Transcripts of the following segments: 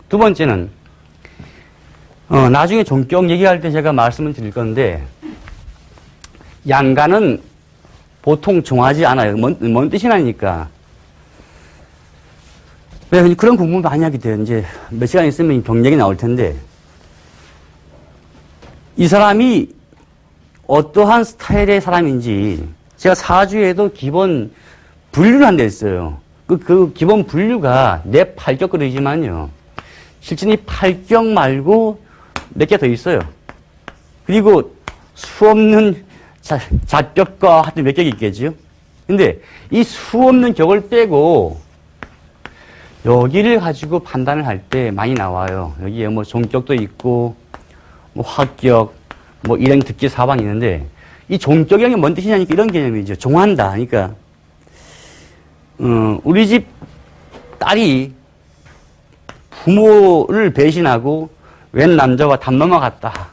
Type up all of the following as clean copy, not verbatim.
두 번째는, 나중에 종격 얘기할 때 제가 말씀을 드릴 건데, 양간은 보통 정하지 않아요. 뭔 뜻이나니까. 왜 그런 공부 많이 하게 돼요. 이제 몇 시간 있으면 경력이 나올 텐데, 이 사람이 어떠한 스타일의 사람인지, 제가 사주에도 기본 분류를 한 데 있어요. 그 기본 분류가 내 팔격 그러지만요. 실제 이 팔격 말고 몇 개 더 있어요. 그리고 수 없는 자격과 하여튼 몇 개 있겠지요. 근데 이 수 없는 격을 빼고 여기를 가지고 판단을 할 때 많이 나와요. 여기에 뭐 종격도 있고, 뭐 합격, 뭐 일행 특기 사방이 있는데, 이 종격이 뭔 뜻이냐니까 이런 개념이죠. 종한다. 그러니까, 우리 집 딸이 부모를 배신하고 웬 남자와 담 넘어갔다.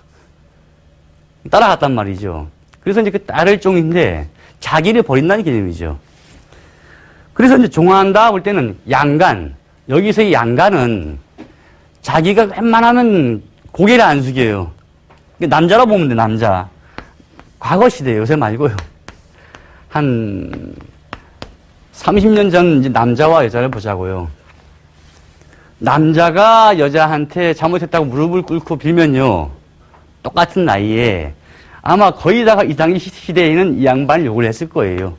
따라갔단 말이죠. 그래서 이제 그 딸을 종인데 자기를 버린다는 개념이죠. 그래서 이제 종한다 볼 때는 양간, 여기서의 양간은 자기가 웬만하면 고개를 안 숙여요. 남자라 보면 돼, 남자. 과거 시대, 요새 말고요. 한 30년 전 이제 남자와 여자를 보자고요. 남자가 여자한테 잘못했다고 무릎을 꿇고 빌면요. 똑같은 나이에 아마 거의 다가 이 당시 시대에는 이 양반이 욕을 했을 거예요.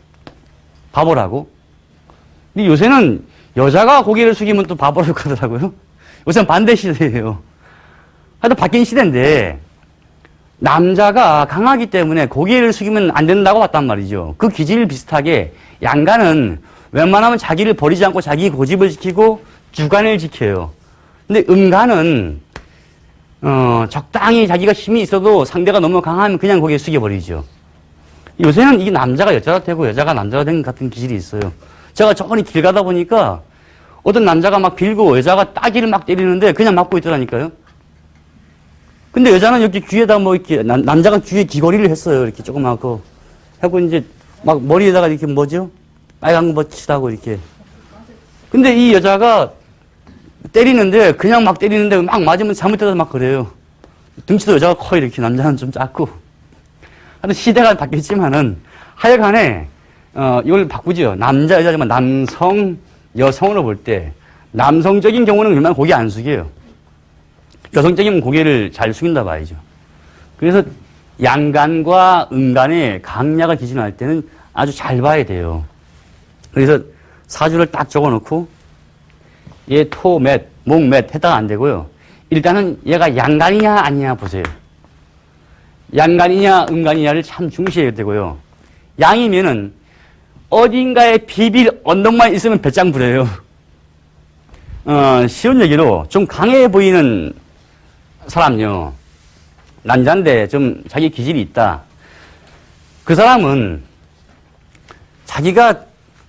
바보라고. 근데 요새는 여자가 고개를 숙이면 또 바보라고 하더라고요. 요새는 반대 시대예요. 하여튼 바뀐 시대인데 남자가 강하기 때문에 고개를 숙이면 안 된다고 봤단 말이죠. 그 기질 비슷하게 양간은 웬만하면 자기를 버리지 않고 자기 고집을 지키고 주관을 지켜요. 근데 음간은 적당히 자기가 힘이 있어도 상대가 너무 강하면 그냥 고개 숙여버리죠. 요새는 이게 남자가 여자가 되고 여자가 남자가 된 같은 기질이 있어요. 제가 저번에 길 가다 보니까 어떤 남자가 막 빌고 여자가 따귀를 막 때리는데 그냥 맞고 있더라니까요. 근데 여자는 여기 귀에다 뭐 이렇게, 남자가 귀에 귀걸이를 했어요. 이렇게 조그맣고. 하고 이제 막 머리에다가 이렇게 뭐죠? 빨간 거 뭐 칠하고 이렇게. 근데 이 여자가 때리는데 그냥 막 때리는데 막 맞으면 잘못해서 막 그래요. 등치도 여자가 커 이렇게, 남자는 좀 작고. 하여튼 시대가 바뀌었지만은 하여간에 이걸 바꾸죠. 남자 여자지만 남성 여성으로 볼 때 남성적인 경우는 그만 고개 안 숙여요. 여성적인 고개를 잘 숙인다 봐야죠. 그래서 양간과 음간의 강약을 기준할 때는 아주 잘 봐야 돼요. 그래서 사주를 딱 적어놓고 얘 토, 몇, 목, 몇 해다가 안 되고요. 일단은 얘가 양간이냐 아니냐 보세요. 양간이냐 음간이냐를 참 중시해야 되고요. 양이면은 어딘가에 비빌 언덕만 있으면 배짱 부려요. 쉬운 얘기로 좀 강해 보이는 사람요. 남자인데 좀 자기 기질이 있다. 그 사람은 자기가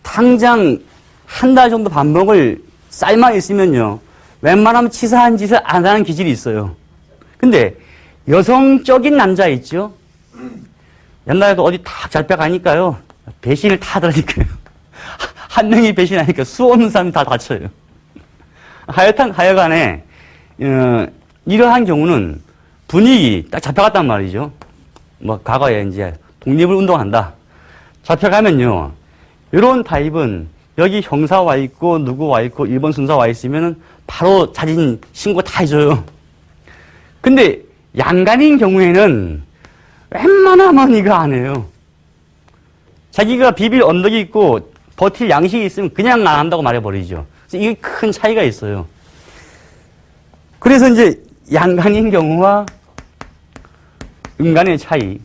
당장 한 달 정도 밥 먹을 쌀만 있으면요. 웬만하면 치사한 짓을 안 하는 기질이 있어요. 근데 여성적인 남자 있죠? 옛날에도 어디 탁 잡혀가니까요. 배신을 다 하더라니까요. 한 명이 배신하니까 수 없는 사람이 다 다쳐요. 하여간에 이러한 경우는 분위기 딱 잡혀갔단 말이죠. 뭐 과거에 이제 독립을 운동한다. 잡혀가면요. 이런 타입은 여기 형사 와 있고 누구 와 있고 1번 순사 와 있으면은 바로 자진 신고 다 해줘요. 근데 양간인 경우에는 웬만하면 이거 안 해요. 자기가 비빌 언덕이 있고 버틸 양식이 있으면 그냥 안 한다고 말해버리죠. 그래서 이게 큰 차이가 있어요. 그래서 이제 양간인 경우와 음간의 차이.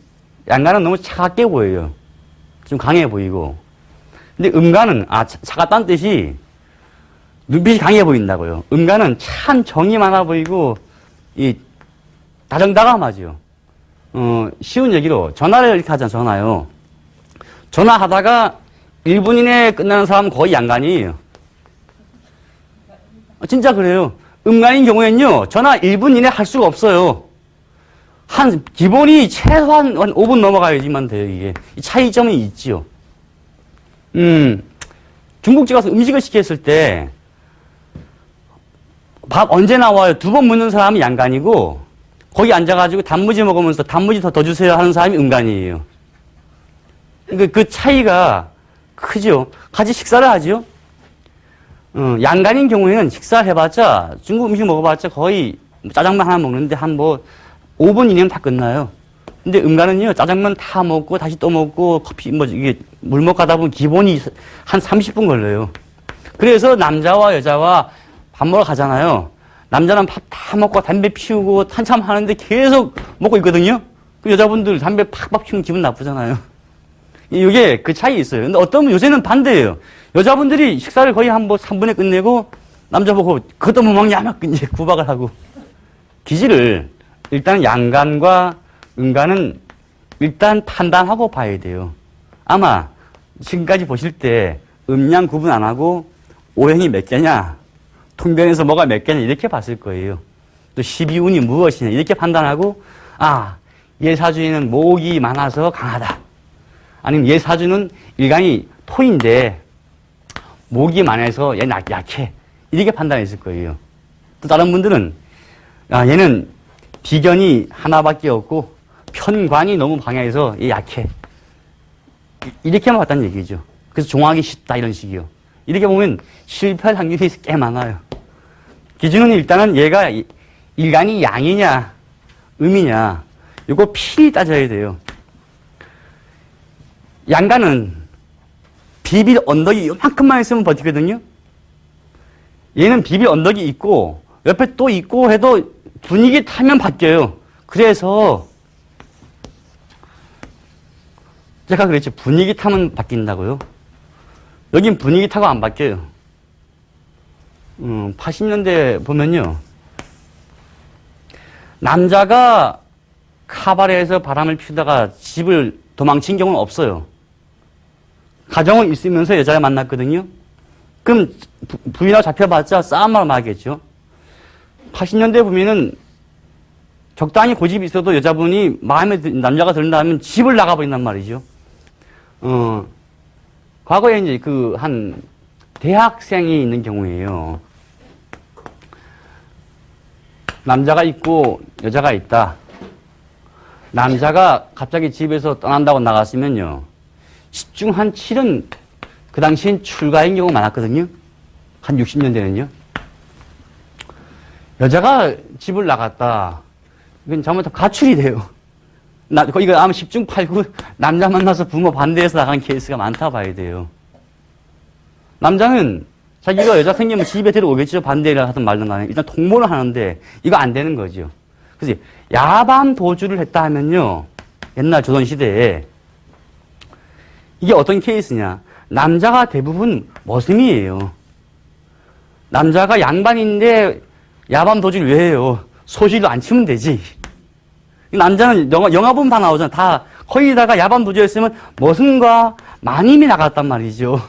양간은 너무 차갑게 보여요. 좀 강해 보이고. 근데 음간은, 차갑다는 뜻이 눈빛이 강해 보인다고요. 음간은 참 정이 많아 보이고, 다정다감하죠. 쉬운 얘기로 전화를 이렇게 하잖아요, 전화요. 전화하다가 1분 이내에 끝나는 사람은 거의 양간이에요. 진짜 그래요. 음간인 경우에는요, 전화 1분 이내 할 수가 없어요. 기본이 최소한 5분 넘어가야지만 돼요, 이게. 이 차이점이 있지요. 중국집 가서 음식을 시켰을 때, 밥 언제 나와요? 두 번 묻는 사람이 양간이고, 거기 앉아가지고 단무지 먹으면서 단무지 더 주세요 하는 사람이 음간이에요. 그러니까 그 차이가 크죠. 같이 식사를 하죠. 양간인 경우에는 식사를 해봤자, 중국 음식 먹어봤자 거의 짜장면 하나 먹는데 한 5분 이내면 다 끝나요. 근데 음간은요, 짜장면 다 먹고, 다시 또 먹고, 커피, 이게 물 먹고 하다 보면 기본이 한 30분 걸려요. 그래서 남자와 여자와 밥 먹으러 가잖아요. 남자는 밥 다 먹고 담배 피우고 한참 하는데 계속 먹고 있거든요. 그 여자분들 담배 팍팍 피우면 기분 나쁘잖아요. 이게 그 차이 있어요. 근데 어떤 분 요새는 반대예요. 여자분들이 식사를 거의 한 3분에 끝내고 남자 보고 그것도 못 먹냐 막 이제 구박을 하고. 기질을 일단 양간과 음간은 일단 판단하고 봐야 돼요. 아마 지금까지 보실 때 음양 구분 안 하고 오행이 몇 개냐, 통변에서 뭐가 몇 개냐 이렇게 봤을 거예요. 또 12운이 무엇이냐 이렇게 판단하고 얘 사주에는 목이 많아서 강하다. 아니면 얘 사주는 일간이 토인데 목이 많아서 얘는 약해. 이렇게 판단했을 거예요. 또 다른 분들은 얘는 비견이 하나밖에 없고 편관이 너무 방해해서 얘 약해. 이렇게만 봤다는 얘기죠. 그래서 종하기 쉽다 이런 식이요. 이렇게 보면 실패할 확률이 꽤 많아요. 기준은 일단은 얘가 일간이 양이냐 음이냐 이거 필히 따져야 돼요. 양간은 비빌 언덕이 요만큼만 있으면 버티거든요. 얘는 비빌 언덕이 있고 옆에 또 있고 해도 분위기 타면 바뀌어요. 그래서 제가 그랬죠. 분위기 타면 바뀐다고요. 여긴 분위기 타고 안 바뀌어요. 80년대 보면요. 남자가 카바레에서 바람을 피우다가 집을 도망친 경우는 없어요. 가정을 있으면서 여자를 만났거든요. 그럼 부인하고 잡혀봤자 싸움만 하겠죠. 80년대 보면은 적당히 고집이 있어도 여자분이 마음에 남자가 들다면 집을 나가버린단 말이죠. 과거에 이제 한 대학생이 있는 경우에요. 남자가 있고 여자가 있다. 남자가 갑자기 집에서 떠난다고 나갔으면요. 10중 한 7은 그 당시엔 출가인 경우가 많았거든요. 한 60년대는요. 여자가 집을 나갔다. 이건 잘못하면 가출이 돼요. 이거 아마 10중 8구 남자 만나서 부모 반대해서 나간 케이스가 많다 봐야 돼요. 남자는 자기가 여자 생기면 집에 데려오겠죠. 반대를 하든 말든 간에. 일단 통보를 하는데 이거 안 되는 거죠. 그래서 야밤 도주를 했다 하면요. 옛날 조선시대에 이게 어떤 케이스냐. 남자가 대부분 머슴이에요. 남자가 양반인데 야밤 도주를 왜 해요? 소실로 안 치면 되지. 남자는 영화 보면 다 나오잖아. 다 거기다가 야밤 도주했으면 머슴과 마님이 나갔단 말이죠.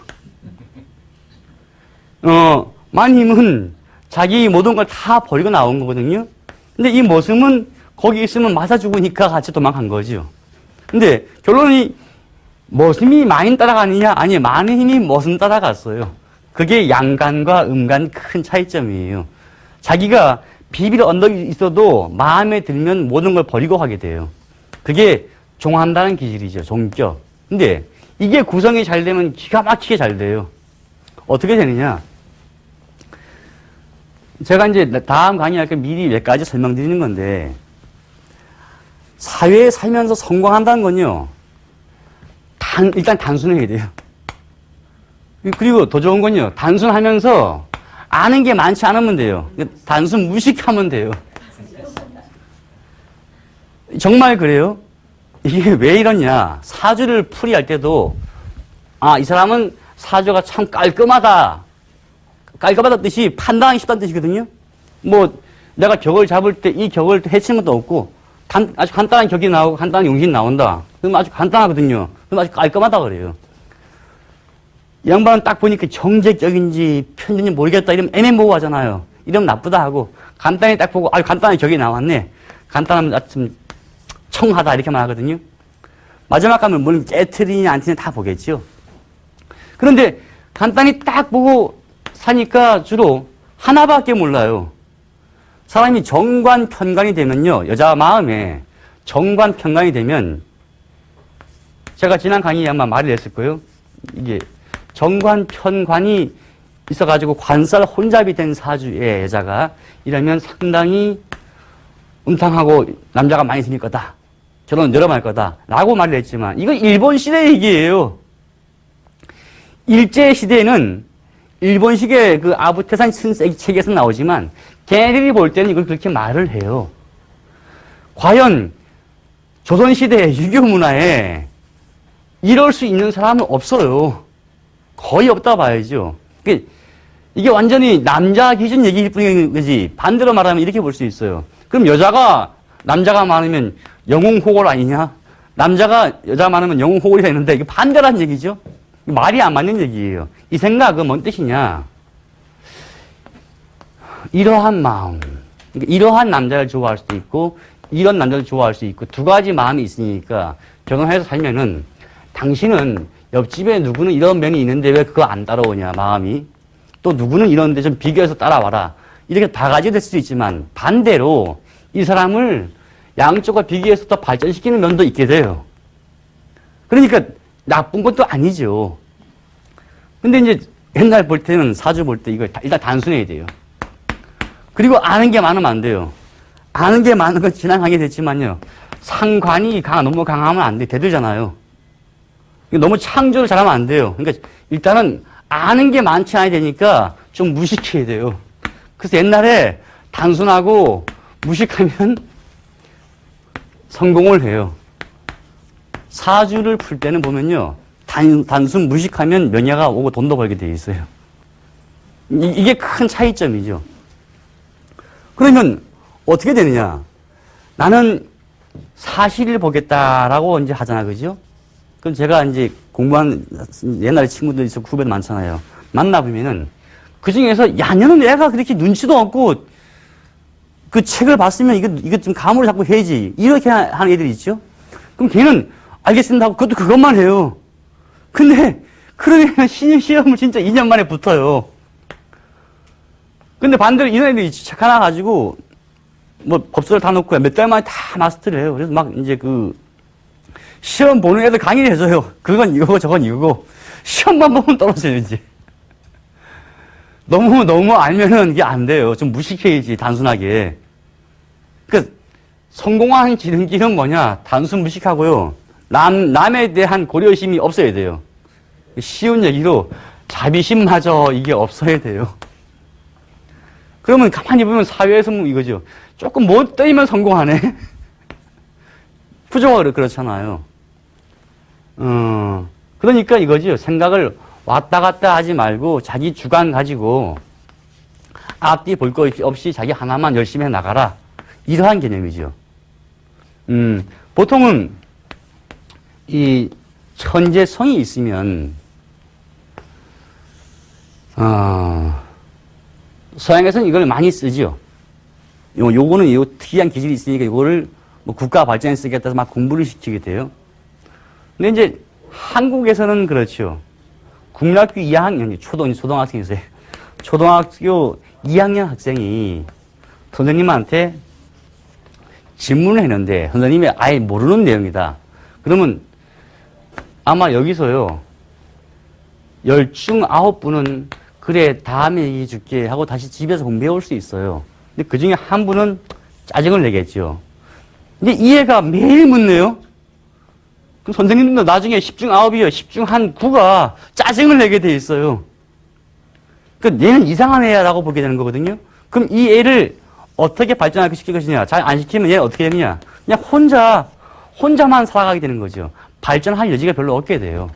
마님은 자기 모든 걸 다 버리고 나온 거거든요. 근데 이 머슴은 거기 있으면 맞아 죽으니까 같이 도망간 거죠. 근데 결론이 머슴이 마님 따라가느냐? 아니, 마님이 머슴 따라갔어요. 그게 양간과 음간 큰 차이점이에요. 자기가 비빌 언덕이 있어도 마음에 들면 모든 걸 버리고 하게 돼요. 그게 종한다는 기질이죠. 종격. 근데 이게 구성이 잘 되면 기가 막히게 잘 돼요. 어떻게 되느냐? 제가 이제 다음 강의할 때 미리 몇 가지 설명드리는 건데, 사회에 살면서 성공한다는 건요, 일단 단순해야 돼요. 그리고 더 좋은 건요, 단순하면서 아는 게 많지 않으면 돼요. 단순 무식하면 돼요. 정말 그래요. 이게 왜 이러냐. 사주를 풀이할 때도, 이 사람은 사주가 참 깔끔하다. 깔끔하다는 뜻이 판단하기 쉽다는 뜻이거든요. 내가 격을 잡을 때 이 격을 해치는 것도 없고, 아주 간단한 격이 나오고 간단한 용신이 나온다. 그럼 아주 간단하거든요. 그럼 아주 깔끔하다 그래요. 이 양반은 딱 보니까 정제격인지 편견인지 모르겠다 이러면 애매모호하잖아요. 이러면 나쁘다 하고, 간단히 딱 보고, 아주 간단한 격이 나왔네. 간단하면 좀 청하다 이렇게 말하거든요. 마지막 가면 물론 깨트리냐 안 트리냐 다 보겠죠. 그런데 간단히 딱 보고 사니까 주로 하나밖에 몰라요. 사람이 정관편관이 되면요. 여자 마음에 정관편관이 되면 제가 지난 강의에 아마 말을 했을 거예요. 이게 정관편관이 있어가지고 관살 혼잡이 된 사주의 여자가 이러면 상당히 음탕하고 남자가 많이 생길 거다. 결혼 여러 번 할 거다. 라고 말을 했지만 이건 일본 시대 얘기예요. 일제시대에는 일본식의 그 아부테산 책에서 나오지만 걔네들이 볼 때는 이걸 그렇게 말을 해요. 과연 조선시대의 유교 문화에 이럴 수 있는 사람은 없어요. 거의 없다 봐야죠. 이게 완전히 남자 기준 얘기일 뿐인 거지. 반대로 말하면 이렇게 볼 수 있어요. 그럼 남자가 많으면 영웅호골 아니냐? 남자가 여자 많으면 영웅호골이 되는데 이게 반대란 얘기죠. 말이 안 맞는 얘기예요. 이 생각은 뭔 뜻이냐? 이러한 마음, 그러니까 이러한 남자를 좋아할 수도 있고 이런 남자를 좋아할 수 있고 두 가지 마음이 있으니까 결혼해서 살면은 당신은 옆집에 누구는 이런 면이 있는데 왜 그거 안 따라오냐 마음이 또 누구는 이런데 좀 비교해서 따라와라 이렇게 다 가지게 될 수도 있지만 반대로 이 사람을 양쪽과 비교해서 더 발전시키는 면도 있게 돼요. 그러니까 나쁜 것도 아니죠. 근데 이제 옛날 볼 때는 사주 볼 때 이거 일단 단순해야 돼요. 그리고 아는 게 많으면 안 돼요. 아는 게 많은 건 지난 강의 됐지만요. 상관이 너무 강하면 안 돼. 대들잖아요. 너무 창조를 잘하면 안 돼요. 그러니까 일단은 아는 게 많지 않아야 되니까 좀 무식해야 돼요. 그래서 옛날에 단순하고 무식하면 성공을 해요. 사주를 풀 때는 보면요. 단순 무식하면 명예가 오고 돈도 벌게 돼 있어요. 이게 큰 차이점이죠. 그러면 어떻게 되느냐? 나는 사실을 보겠다라고 이제 하잖아, 그죠? 그럼 제가 이제 공부한 옛날에 친구들 있어 후배도 많잖아요. 만나보면은 그 중에서 야, 너는 애가 그렇게 눈치도 없고 그 책을 봤으면 이거 좀 감으로 자꾸 해야지. 이렇게 하는 애들이 있죠? 그럼 걔는 알겠습니다 하고 그것만 해요. 근데 그러면 시험을 진짜 2년 만에 붙어요. 근데 반대로 이런 애들이 책 하나 가지고 뭐 법서를 다 놓고 몇 달 만에 다 마스터를 해요. 그래서 막 이제 그 시험 보는 애들 강의를 해줘요. 그건 이거고 저건 이거고 시험만 보면 떨어져요 이제. 너무 알면은 이게 안 돼요. 좀 무식해야지 단순하게. 그 성공한 지름길은 뭐냐? 단순 무식하고요. 남에 대한 고려심이 없어야 돼요. 쉬운 얘기로 자비심마저 이게 없어야 돼요. 그러면 가만히 보면 사회에서 뭐 이거죠. 조금 못 때리면 성공하네. 부정어로 그렇잖아요. 그러니까 이거죠. 생각을 왔다 갔다 하지 말고 자기 주관 가지고 앞뒤 볼 것 없이 자기 하나만 열심히 해 나가라. 이러한 개념이죠. 보통은 이 천재성이 있으면 서양에서는 이걸 많이 쓰죠. 요거는 요 특이한 기질이 있으니까 이거를 뭐 국가 발전에 쓰겠다 해서 막 공부를 시키게 돼요. 근데 이제 한국에서는 그렇죠. 국민학교 2학년, 초등학생이세요. 초등학교 2학년 학생이 선생님한테 질문을 했는데 선생님이 아예 모르는 내용이다. 그러면 아마 여기서요. 10중 9분은 그래 다음에 얘기해 줄게 하고 다시 집에서 공부해 올 수 있어요. 근데 그 중에 한 분은 짜증을 내겠죠. 근데 이해가 매일 묻네요. 그럼 선생님도 나중에 10중 9이요. 10중 한 9가 짜증을 내게 돼 있어요. 그러니까 얘는 이상한 애라고 보게 되는 거거든요. 그럼 이 애를 어떻게 발전시킬 것이냐. 잘 안 시키면 얘는 어떻게 되느냐. 그냥 혼자만 살아가게 되는 거죠. 발전할 여지가 별로 없게 돼요.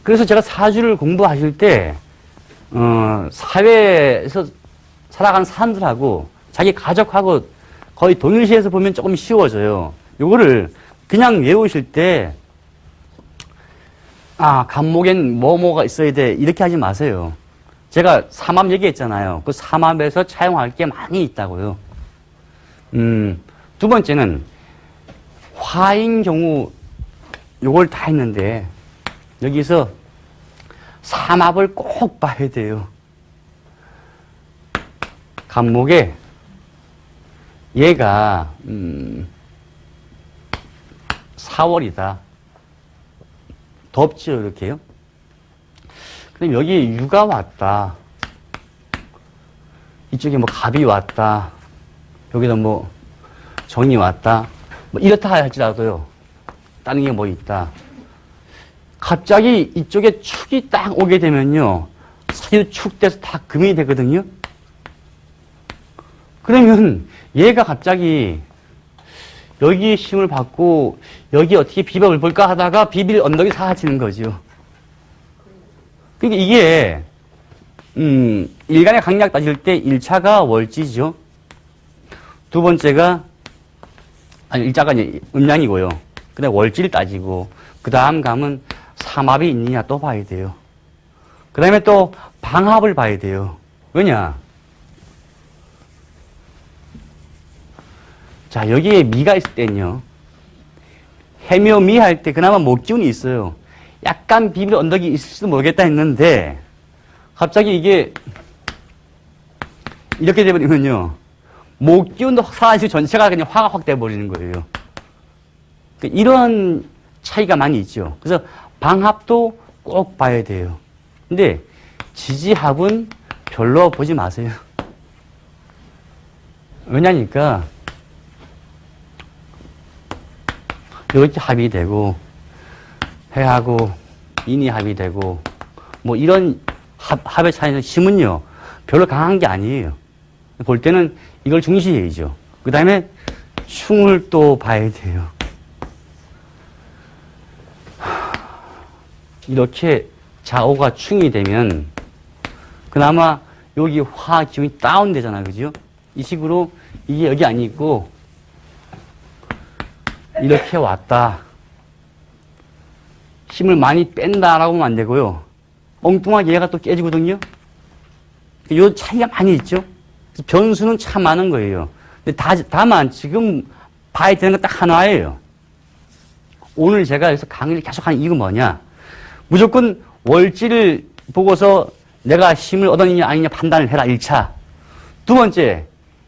그래서 제가 사주를 공부하실 때, 사회에서 살아가는 사람들하고 자기 가족하고 거의 동일시해서 보면 조금 쉬워져요. 요거를 그냥 외우실 때, 간목엔 뭐가 있어야 돼. 이렇게 하지 마세요. 제가 삼합 얘기했잖아요. 그 삼합에서 차용할 게 많이 있다고요. 두 번째는 화인 경우 요걸 다 했는데 여기서 삼합을 꼭 봐야 돼요. 간목에 얘가 4월이다. 덥죠, 이렇게요. 그럼 여기 유가 왔다. 이쪽에 뭐 갑이 왔다. 여기도 뭐 정이 왔다. 뭐 이렇다 할지라도요. 다른 게 뭐 있다. 갑자기 이쪽에 축이 딱 오게 되면요. 사유축돼서 다 금이 되거든요. 그러면 얘가 갑자기 여기에 힘을 받고 여기 어떻게 비법을 볼까 하다가 비빌 언덕이 사라지는 거죠. 그러니까 이게 일간의 강약 따질 때 1차가 월지죠. 두 번째가 아니 1차가 이제 음양이고요. 그다음에 월지를 따지고 그 다음 감은 삼합이 있느냐 또 봐야 돼요. 그 다음에 또 방합을 봐야 돼요. 왜냐? 자, 여기에 미가 있을 때는요. 해묘미 할 때 그나마 목기운이 있어요. 약간 비빌 언덕이 있을지도 모르겠다 했는데 갑자기 이게 이렇게 돼버리면요. 목기운도 사라지고 전체가 그냥 화가 확 돼버리는 거예요. 이런 차이가 많이 있죠. 그래서 방합도 꼭 봐야 돼요. 근데 지지합은 별로 보지 마세요. 왜냐니까 이렇게 합이 되고 해하고 인이 합이 되고 뭐 이런 합의 차이는 힘은요 별로 강한 게 아니에요. 볼 때는 이걸 중시해야죠. 그 다음에 충을 또 봐야 돼요. 이렇게 좌오가 충이 되면 그나마 여기 화 기운이 다운되잖아요. 그죠? 이 식으로 이게 여기 아니고 이렇게 왔다. 힘을 많이 뺀다라고 하면 안 되고요. 엉뚱하게 얘가 또 깨지거든요. 요 차이가 많이 있죠. 변수는 참 많은 거예요. 근데 다만 지금 봐야 되는 건 딱 하나예요. 오늘 제가 여기서 강의를 계속 하는 이유가 뭐냐. 무조건 월지를 보고서 내가 힘을 얻었느냐 아니냐 판단을 해라. 1차. 두 번째,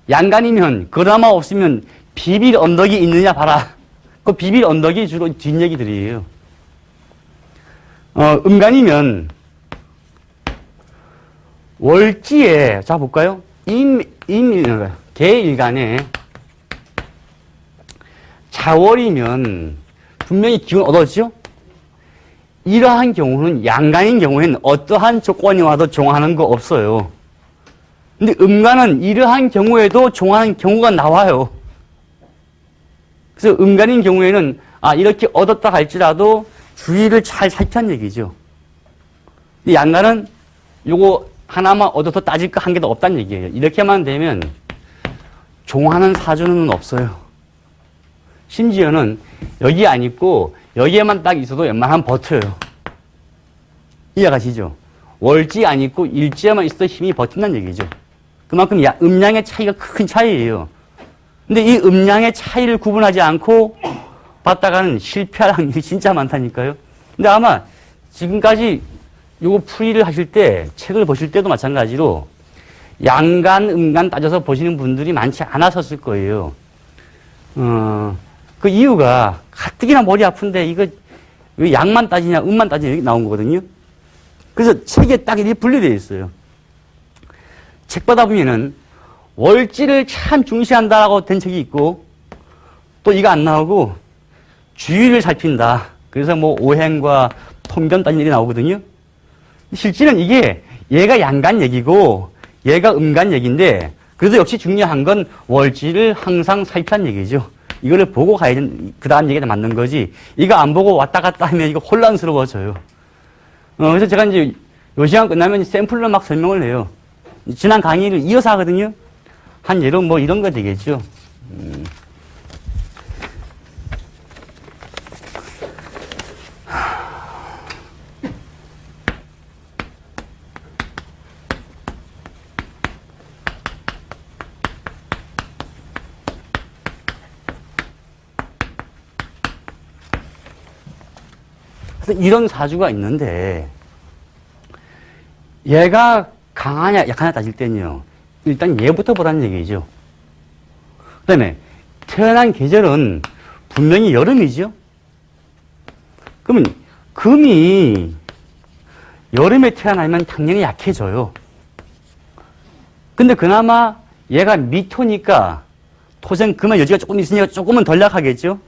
양간이면 그나마 없으면 비빌 언덕이 있느냐 봐라. 그 비빌 언덕이 주로 뒷얘기들이에요. 음간이면 월지에 자 볼까요? 개일간에 자월이면 분명히 기운 얻었죠? 이러한 경우는 양간인 경우에는 어떠한 조건이 와도 종하는 거 없어요. 근데 음간은 이러한 경우에도 종하는 경우가 나와요. 그래서 음간인 경우에는 이렇게 얻었다 할지라도 주의를 잘 살피는 얘기죠. 근데 양간은 요거 하나만 얻어서 따질 거 한 개도 없다는 얘기예요. 이렇게만 되면 종하는 사주는 없어요. 심지어는 여기 안 있고 여기에만 딱 있어도 웬만하면 버텨요. 이해가시죠? 월지 안 있고 일지에만 있어도 힘이 버틴다는 얘기죠. 그만큼 음양의 차이가 큰 차이예요. 근데 이 음양의 차이를 구분하지 않고 봤다가는 실패할 확률이 진짜 많다니까요. 근데 아마 지금까지 요거 풀이를 하실 때, 책을 보실 때도 마찬가지로 양간, 음간 따져서 보시는 분들이 많지 않았었을 거예요. 그 이유가 가뜩이나 머리 아픈데 이거 왜 양만 따지냐, 음만 따지냐 이렇게 나온 거거든요. 그래서 책에 딱 이렇게 분리되어 있어요. 책 보다 보면은 월지를 참 중시한다라고 된 책이 있고 또 이거 안 나오고 주의를 살핀다. 그래서 뭐 오행과 통견 따지는 일이 나오거든요. 실제는 이게 얘가 양간 얘기고 얘가 음간 얘기인데 그래도 역시 중요한 건 월지를 항상 살피는 얘기죠. 이거를 보고 가야 되는, 그 다음 얘기가 맞는 거지. 이거 안 보고 왔다 갔다 하면 이거 혼란스러워져요. 그래서 제가 이제 요 시간 끝나면 샘플로 막 설명을 해요. 지난 강의를 이어서 하거든요. 한 예로 뭐 이런 거 되겠죠. 그래서 이런 사주가 있는데 얘가 강하냐 약하냐 따질 때는요. 일단 얘부터 보라는 얘기죠. 그 다음에 태어난 계절은 분명히 여름이죠. 그러면 금이 여름에 태어나면 당연히 약해져요. 근데 그나마 얘가 미토니까 토생 금의 여지가 조금 있으니까 조금은 덜 약하겠죠.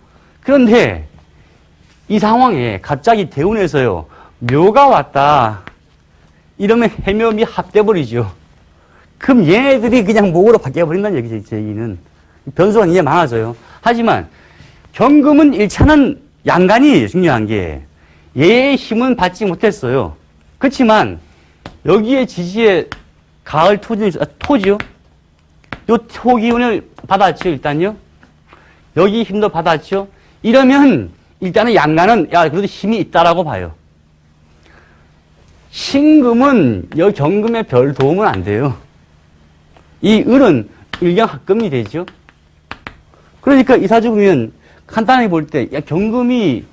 그런데 이 상황에 갑자기 대운에서요 묘가 왔다 이러면 해묘미 합돼버리죠. 그럼 얘네들이 그냥 목으로 바뀌어버린다는 얘기죠. 제 얘기는 변수가 이제 많아져요. 하지만 경금은 1차는 양간이 중요한 게 얘의 힘은 받지 못했어요. 그렇지만 여기에 지지에 가을 토지요. 요 토기운을 받았죠. 일단요. 여기 힘도 받았죠. 이러면 일단은 양간은 야 그래도 힘이 있다라고 봐요. 신금은 여기 경금에 별 도움은 안 돼요. 이 을은 을경합금이 되죠. 그러니까 이사주 보면 간단하게 볼 때 야 경금이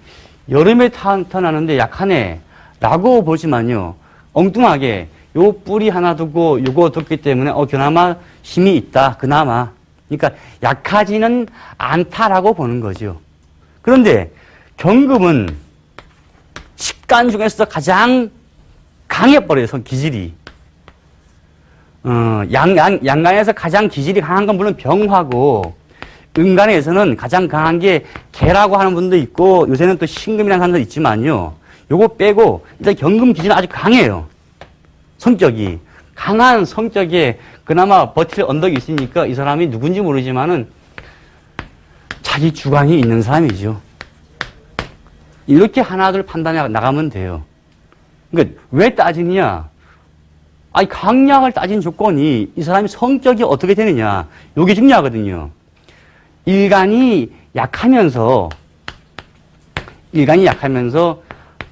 여름에 태어나는데 약하네 라고 보지만요. 엉뚱하게 요 뿌리 하나 두고 요거 뒀기 때문에 그나마 힘이 있다. 그나마. 그러니까 약하지는 않다라고 보는 거죠. 그런데 경금은 식간 중에서 가장 강해버려요. 기질이. 양간에서 가장 기질이 강한 건 물론 병화고 음간에서는 가장 강한 게 개라고 하는 분도 있고 요새는 또 신금이라는 사람도 있지만요. 요거 빼고 일단 경금 기질은 아주 강해요. 성격이. 강한 성격에 그나마 버틸 언덕이 있으니까 이 사람이 누군지 모르지만은 자기 주관이 있는 사람이죠. 이렇게 하나둘 판단해 나가면 돼요. 그러니까 왜 따지느냐? 아니 강약을 따진 조건이 이 사람이 성격이 어떻게 되느냐. 이게 중요하거든요. 일간이 약하면서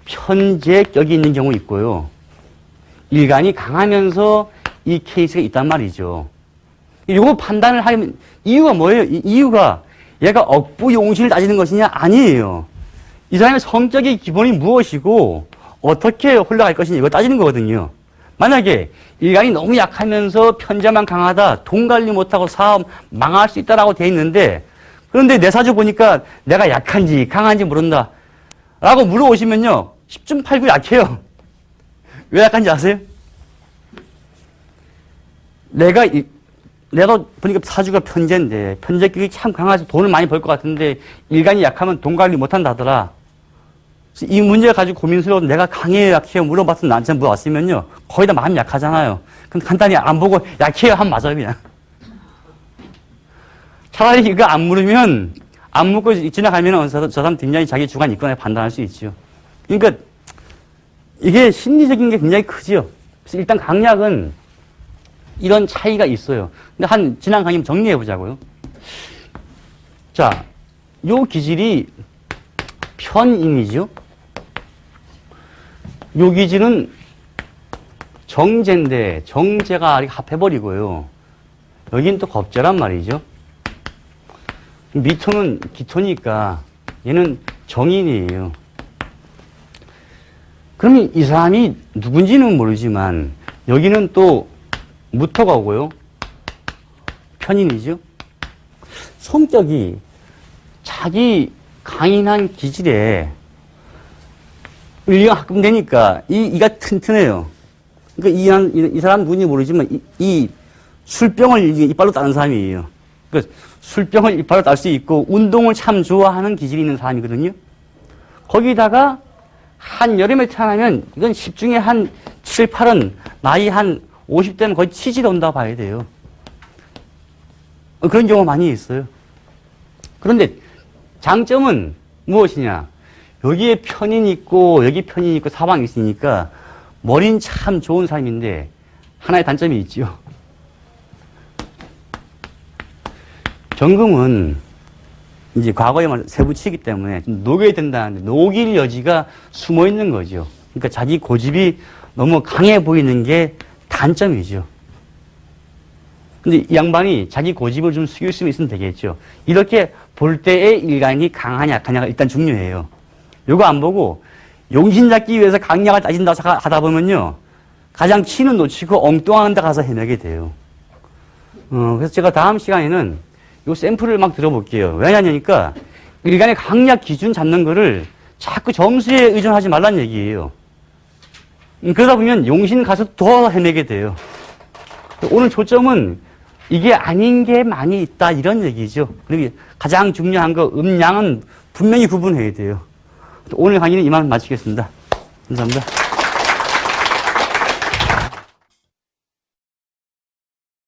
편재격이 있는 경우 있고요. 일간이 강하면서 이 케이스가 있단 말이죠. 이거 판단을 하면 이유가 뭐예요? 이유가 얘가 억부용신을 따지는 것이냐? 아니에요. 이 사람의 성격의 기본이 무엇이고 어떻게 흘러갈 것이냐 이거 따지는 거거든요. 만약에 일간이 너무 약하면서 편재만 강하다, 돈 관리 못하고 사업 망할 수 있다라고 돼 있는데 그런데 내 사주 보니까 내가 약한지 강한지 모른다 라고 물어보시면요 10중 8구 약해요. 왜 약한지 아세요? 내가 보니까 사주가 편재인데 편재격이 참 강해서 돈을 많이 벌 것 같은데 일간이 약하면 돈 관리 못한다 하더라. 이 문제 가지고 고민스러워서 내가 강해요 약해요 물어봤으면 나한테 물어봤으면요 거의 다 마음이 약하잖아요. 그럼 간단히 안 보고 약해요 하면 맞아요 그냥. 차라리 이거 안 물으면 안 묻고 지나가면 저 사람 굉장히 자기 주관 있거나 판단할 수 있죠. 그러니까 이게 심리적인 게 굉장히 크죠. 그래서 일단 강약은 이런 차이가 있어요. 근데 지난 강의 정리해 보자고요. 자, 요 기질이 편인이죠. 요 기질은 정제인데 정제가 합해버리고요. 여긴 또 겁제란 말이죠. 미토는 기토니까 얘는 정인이에요. 그러면 이 사람이 누군지는 모르지만 여기는 또 무토가 오고요. 편인이죠. 성격이 자기 강인한 기질에 을리가 합금되니까 이가 튼튼해요. 그러니까 이 사람 누군지 모르지만 이 술병을 이빨로 따는 사람이에요. 그러니까 술병을 이빨로 딸 수 있고 운동을 참 좋아하는 기질이 있는 사람이거든요. 거기다가 한여름에 태어나면 이건 10중에 한 7, 8은 나이 한 50대는 거의 치질이 온다고 봐야 돼요. 그런 경우가 많이 있어요. 그런데 장점은 무엇이냐? 여기에 편인이 있고 여기 편인이 있고 사방이 있으니까 머리는 참 좋은 사람인데 하나의 단점이 있죠. 경금은 이제 과거에 세부치기 때문에 녹여야 된다는데 녹일 여지가 숨어 있는 거죠. 그러니까 자기 고집이 너무 강해 보이는 게 단점이죠. 근데 이 양반이 자기 고집을 좀 숙일 수 있으면 되겠죠. 이렇게 볼 때의 일간이 강하냐 약하냐가 일단 중요해요. 요거 안 보고 용신 잡기 위해서 강약을 따진다고 하다 보면요. 가장 키는 놓치고 엉뚱한 데 가서 헤매게 돼요. 그래서 제가 다음 시간에는 요 샘플을 막 들어볼게요. 왜냐니까 일간의 강약 기준 잡는 거를 자꾸 점수에 의존하지 말란 얘기예요. 그러다 보면 용신 가서 더 헤매게 돼요. 오늘 초점은 이게 아닌 게 많이 있다 이런 얘기죠. 그리고 가장 중요한 거 음양은 분명히 구분해야 돼요. 오늘 강의는 이만 마치겠습니다. 감사합니다.